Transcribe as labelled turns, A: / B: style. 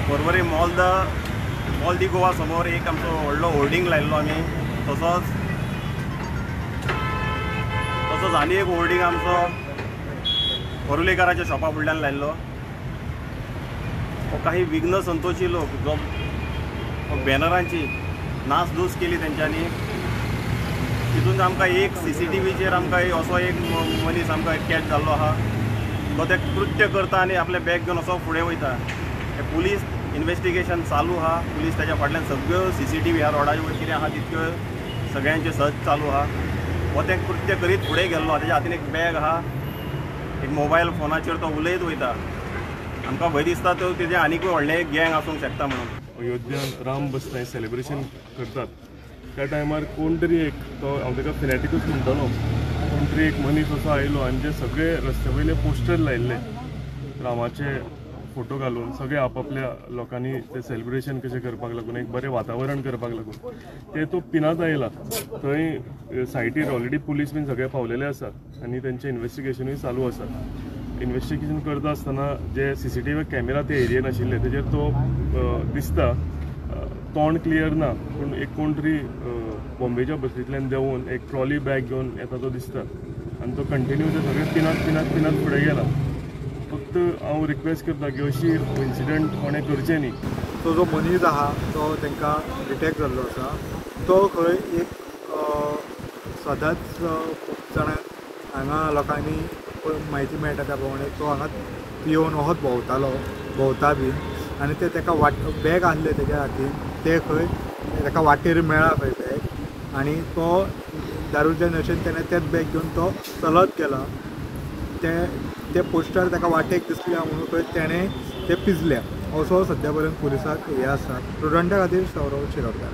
A: Porvorim mall दी गोवा समोर एक आमचो व्हडलो होर्डिंग लायल्लो आमी तसोच आनी एक होर्डिंग आमचो परुलेकराच्या शॉपा फुडल्यान लायल्लो। काही विघ्न संतोषी लोक जो बॅनरांची नासधूस केली तेंच्यांनी। तितून आमकां एक CCTVचेर आमकां असो एक मनीस आमकां कॅच जाल्लो आहा। तो ते कृत्य करता आनी आपले बॅग घेवन असो फुडें वयता। पुलीस इन्वेस्टिगेशन चालू आहा। पुलीस त्याच्या फाटल्यान सगळ्यो CCTV ह्या रोडाचे वयर कितें आहा तितक्यो सगळ्यांचे सर्च चालू आहा। हो ते कृत्य करीत फुडें गेल्लो, तेच्या हातीन एक बॅग आहा, एक मोबायल फोनाचेर तो उलयत वयता। आमकां भंय दिसता तो तेजे आनीकूय व्हडलें एक गँग आसूंक शकता म्हणून।
B: अयोध्यान राम बसताय सेलिब्रेशन करतात त्या टायमार कोण तरी एक तो हांव ताका फिनेटिकूच म्हणटलो, कोण तरी एक मनीस असो आयलो आनी जे सगळे रस्ते वयले पोस्टर लायिल्ले रामाचे फोटो घालून सगळे आपापल्या लोकांनी ते सेलिब्रेशन कशें करपाक लागून एक बरें वातावरण करपाक लागून ते तो पिनात आयला। थंय सायटीर ऑलरेडी पुलीस बीन सगळे पावलेले आसात आनी तेंचें इन्वेस्टिगेशनूय चालू आसा। इन्वेस्टिगेशन करता आसतना जे CCTV कॅमेरा ते एरियेन आशिल्ले तेजेर तो दिसता तोंड क्लियर ना, पूण एक कोण तरी बॉम्बेच्या बसींतल्यान देंवून एक ट्रॉली बॅग घेवन येता तो दिसता आनी तो कंटिन्यू ते सगळे पिनात फुडें गेला। फक्त हांव रिक्वेस्ट करता की अशी इन्सिडंट कोणें करचे न्ही।
C: तो जो मनीस आहा तो तांकां डिटेक्ट जाल्लो आसा, तो खंय एक सदांच खूब जाणां हांगा लोकांनी म्हायती मेळटा त्या प्रमाणे तो हांगा येवन वोत भोंवता बीन आनी ते ताका बॅग आसले तेज्या हातीन ते खंय ताका वाटेर मेळ्ळा खंय बॅग आनी तो दारूच्या नशेन तेणें तेच बॅग घेवन तो चलत गेला। ते पोस्टर ताका वाटेक दिसल्या म्हणून खंय तेणें ते पिजल्या असो सद्या पर्यंत पुलिसाक हे आसा। स्टुडंटा खातीर सौरव शिरोडकार।